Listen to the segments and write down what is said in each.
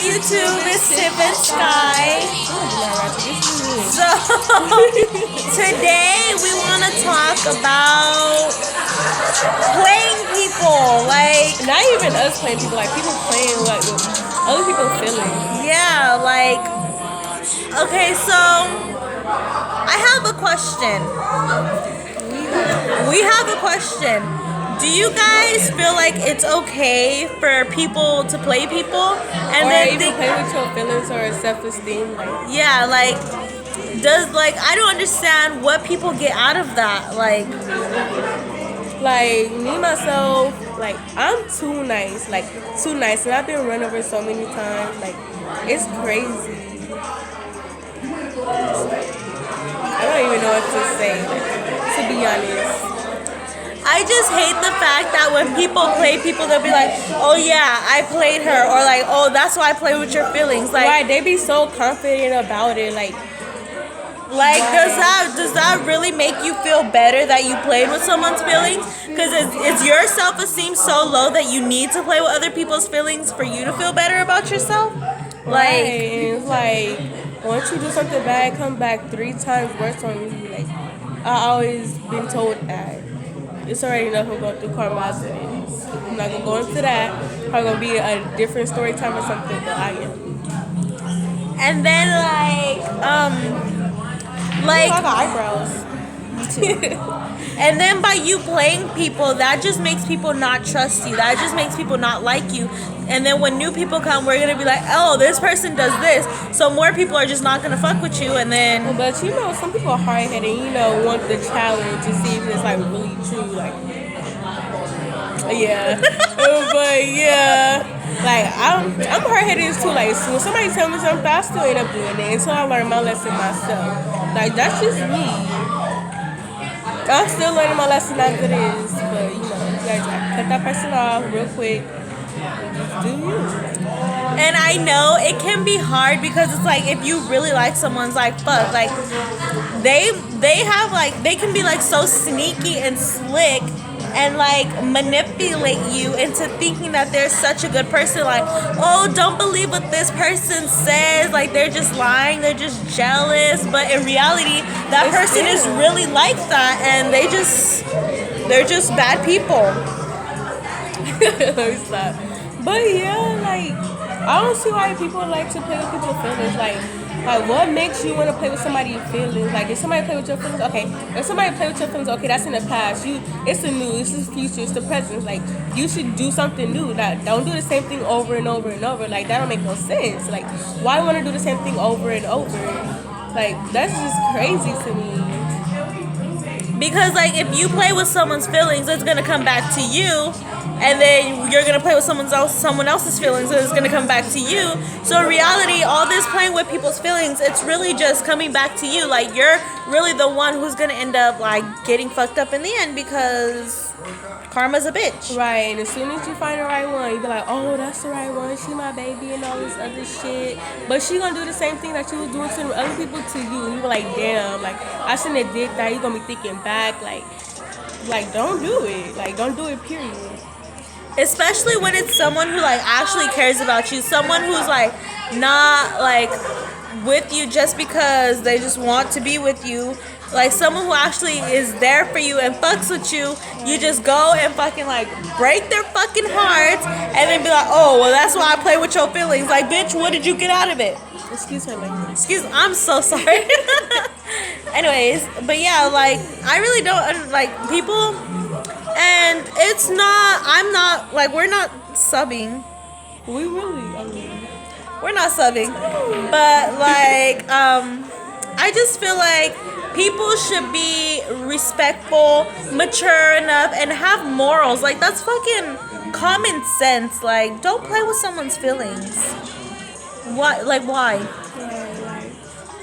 YouTube, it's Tip and Sky. So today we want to talk about playing people, like Not even us playing people, like people playing what other people feeling. yeah, like okay. So I have a question. We have a question. Do you guys feel like it's okay for people to play people and Or then even think, play with your feelings or self-esteem, like yeah, like does like I don't understand what people get out of that. Like me myself, like I'm too nice, and I've been run over so many times, like it's crazy. I don't even know what to say, like, to be honest. I just hate the fact that when people play people, they'll be like, "Oh yeah, I played her," or like, "Oh, that's why I play with your feelings." Like, Why they be so confident about it, like does that really make you feel better that you played with someone's feelings? Because is your self esteem so low that you need to play with other people's feelings for you to feel better about yourself? right, Like, and it's like once you do something bad, come back 3 times worse on you. Like I always been told that it's already enough of going through karma as it is. I'm not gonna go into that. Probably gonna be a different story time or something, but I am. and then I like got eyebrows. And then by you playing people, that just makes people not trust you. That just makes people not like you. And then when new people come, we're gonna be like, oh, this person does this. So more people are just not gonna fuck with you. And then, But you know, some people are hard headed. Want the challenge to see if it's like really true. Like, yeah, but yeah, like I'm hard headed too. Like, so when somebody tell me something, I still end up doing it until I learn my lesson myself. Like that's just me. I'm still learning my lesson as it is, but you gotta cut that person off real quick. Do you? and I know it can be hard because it's like if you really like someone's like fuck, like they have like they can be like so sneaky and slick and like manipulate you into thinking that they're such a good person. Like, oh, don't believe what this person says. Like, they're just lying. They're just jealous. But in reality, that person is really like that, and they're just bad people. Let me stop. But yeah, like I don't see why people like to play with people's feelings. Like what makes you want to play with somebody's feelings? Like if somebody play with your feelings, okay. If somebody play with your feelings, okay, that's in the past. It's the new, it's the future, it's the present. Like you should do something new. Like don't do the same thing over and over and over. Like that don't make no sense. Like why want to do the same thing over and over? Like that's just crazy to me. Because like if you play with someone's feelings, it's gonna come back to you, and then you're gonna play with someone else's feelings, and it's gonna come back to you. So in reality, all this playing with people's feelings, it's really just coming back to you. Like you're really the one who's gonna end up like getting fucked up in the end because karma's a bitch. Right, and as soon as you find the right one, you be like, oh, that's the right one. She my baby and all this other shit. But she gonna do the same thing that you was doing to the other people to you. And you be like, damn, like I shouldn't have did that. You gonna be thinking back, like don't do it. Like don't do it. Period. Especially when it's someone who like actually cares about you, someone who's like not like with you just because they just want to be with you, like someone who actually is there for you and fucks with you. You just go and fucking like break their fucking hearts and then be like, oh well, that's why I play with your feelings. Like bitch, what did you get out of it? Excuse her language. I'm so sorry. Anyways, but yeah, like I really don't like people. And it's not, I'm not, like, we're not subbing. We really, We're not subbing. But, like, I just feel like people should be respectful, mature enough, and have morals. Like, that's fucking common sense. Like, don't play with someone's feelings. What? Like, why? yeah, like,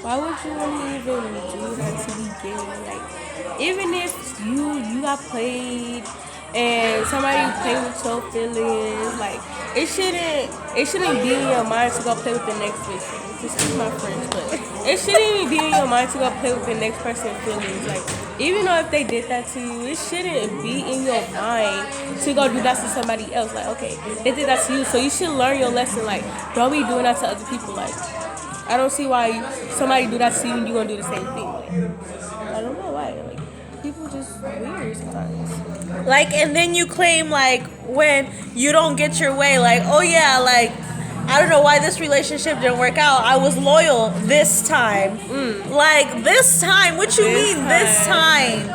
why would you want to even do that to begin? Like, even if you got played and somebody play with your feelings, like it shouldn't be in your mind to go play with the next bitch. Excuse my French, but it shouldn't even be in your mind to go play with the next person's feelings. Like, even though if they did that to you, it shouldn't be in your mind to go do that to somebody else. Like, okay, they did that to you, so you should learn your lesson. Like, don't be doing that to other people. Like, I don't see why somebody do that to you and you gonna do the same thing. Like, I don't know why. Like, people just weird sometimes. Like, and then you claim, like, when you don't get your way, like, oh yeah, like, I don't know why this relationship didn't work out. I was loyal this time. Like, this time? What you This mean this time?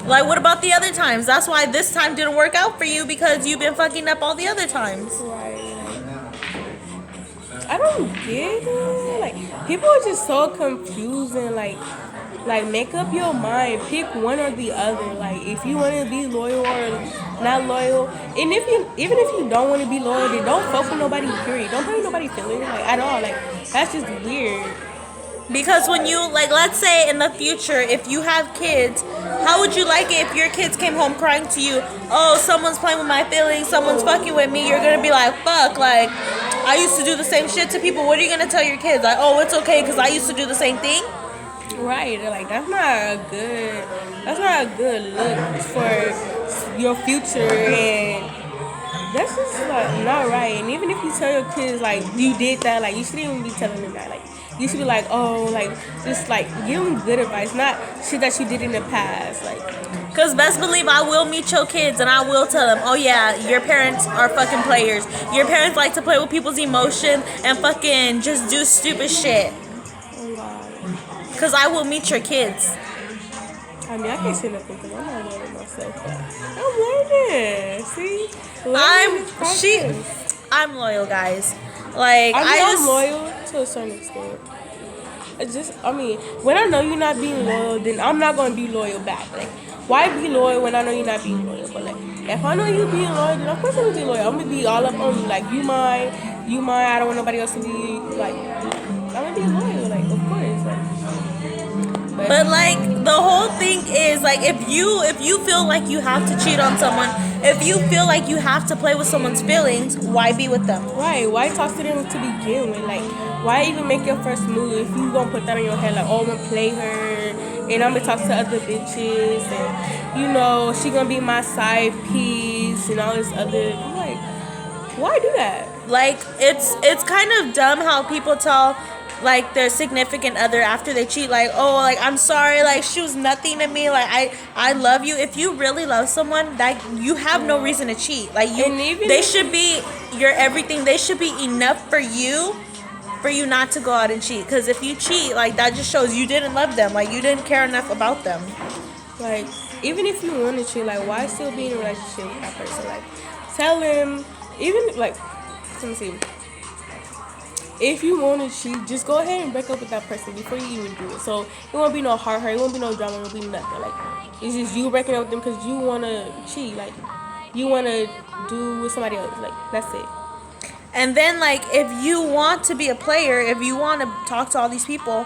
Like, what about the other times? That's why this time didn't work out for you, because you've been fucking up all the other times. Right. I don't get it. Like, people are just so confusing. Like, make up your mind. Pick one or the other. Like, if you want to be loyal or not loyal, and even if you don't want to be loyal, then don't fuck with nobody. Period. Don't hurt nobody feelings, like, at all. Like, that's just weird. Because when you, like, let's say in the future, if you have kids, how would you like it if your kids came home crying to you, oh, someone's playing with my feelings, someone's fucking with me? You're going to be like, fuck, like, I used to do the same shit to people. What are you going to tell your kids? Like, oh, it's okay because I used to do the same thing? Right, like, that's not a good look for your future, and that's just like not right. And even if you tell your kids like you did that, like, you shouldn't even be telling them that. Like, you should be like, oh, like, just like give them good advice, not shit that you did in the past. Like, because best believe I will meet your kids and I will tell them, oh yeah, your parents are fucking players. Your parents like to play with people's emotion and fucking just do stupid shit. oh God. Because I will meet your kids. I mean, I can't say nothing because I'm not learning myself. But I'm learning. See, I'm loyal, guys. Like, I'm loyal to a certain extent. I mean, when I know you're not being loyal, then I'm not gonna be loyal back. Like, why be loyal when I know you're not being loyal? But like, if I know you being loyal, then of course I'm gonna be loyal. I'm gonna be all up on you. Like, you mine. I don't want nobody else to be like. I'm gonna be loyal. Like, of course. Like, But like the whole thing is like if you feel like you have to cheat on someone, if you feel like you have to play with someone's feelings, why be with them? right? Why talk to them to begin with? Like, why even make your first move if you gonna put that on your head? Like, oh, I'm gonna play her, and I'm gonna talk to other bitches, and she gonna be my side piece and all this other. Like, why do that? Like it's kind of dumb how people tell like their significant other after they cheat, like, oh, like, I'm sorry, like, she was nothing to me, like, I love you. If you really love someone, that you have no reason to cheat. Like, they should be your everything. They should be enough for you not to go out and cheat. Because if you cheat, like, that just shows you didn't love them, like, you didn't care enough about them. Like, even if you want to cheat, like, why still be in a relationship with that person? Like, tell him, even, like, let me see. If you want to cheat, just go ahead and break up with that person before you even do it. So it won't be no hard hurt, it won't be no drama, it won't be nothing. Like, it's just you breaking up with them because you want to cheat. Like, you want to do with somebody else. Like, that's it. And then, like, if you want to be a player, if you want to talk to all these people,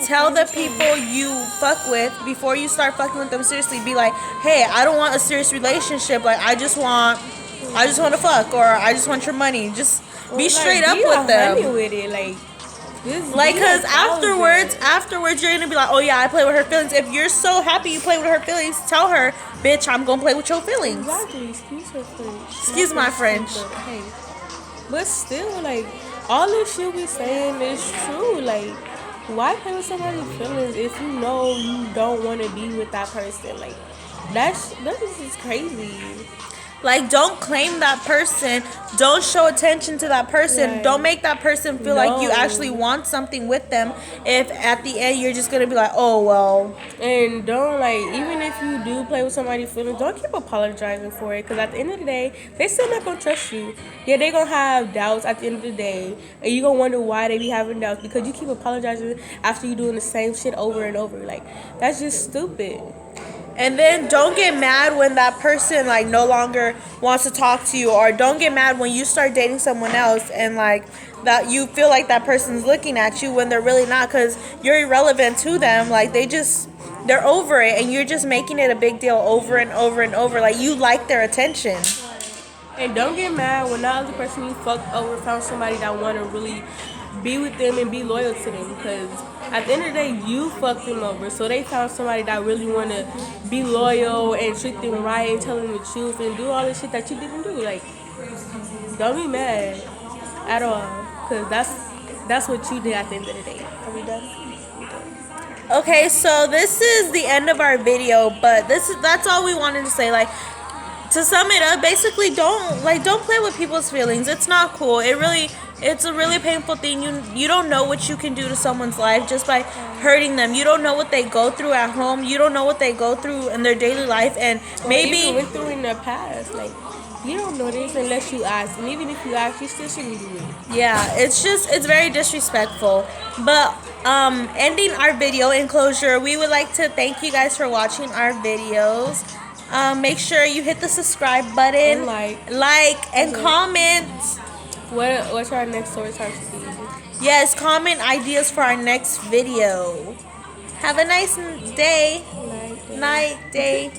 tell the people you fuck with before you start fucking with them seriously. Be like, hey, I don't want a serious relationship. Like, I just want to fuck, or I just want your money. Just be straight up with them. With it, like, cause afterwards you're gonna be like, oh yeah, I play with her feelings. If you're so happy you play with her feelings, tell her, bitch, I'm gonna play with your feelings. Exactly. Excuse her French. Excuse my French. Hey, but still, like, all this shit we saying is true. Like, why play with somebody's feelings if you know you don't want to be with that person? Like, that's just crazy. Like, don't claim that person. Don't show attention to that person. Right. Don't make that person feel like you actually want something with them. If at the end you're just gonna be like, oh well. And don't, like, even if you do play with somebody's feelings, don't keep apologizing for it. Because at the end of the day, they still not gonna trust you. Yeah, they gonna have doubts at the end of the day, and you gonna wonder why they be having doubts because you keep apologizing after you doing the same shit over and over. Like, that's just stupid. And then don't get mad when that person, like, no longer wants to talk to you, or don't get mad when you start dating someone else and, like, that you feel like that person's looking at you when they're really not, because you're irrelevant to them. Like, they just they're over it, and you're just making it a big deal over and over and over. Like, you like their attention. And don't get mad when that other person you fucked over found somebody that want to really be with them and be loyal to them. Because at the end of the day, you fucked them over. So they found somebody that really want to be loyal and treat them right and tell them the truth and do all the shit that you didn't do. Like, don't be mad at all. Because that's what you did at the end of the day. Are we done? Okay, so this is the end of our video, but that's all we wanted to say. Like, to sum it up, basically don't play with people's feelings. It's not cool. It's a really painful thing. You don't know what you can do to someone's life just by hurting them. You don't know what they go through at home. You don't know what they go through in their daily life, and maybe even went through in their past. Like, you don't know this unless you ask, and even if you ask, you still shouldn't do it. yeah, it's very disrespectful. But ending our video in closure, we would like to thank you guys for watching our videos. Make sure you hit the subscribe button, And and comment. What's our next story time to be? Yes, comment ideas for our next video. Have a nice day. Night. Day.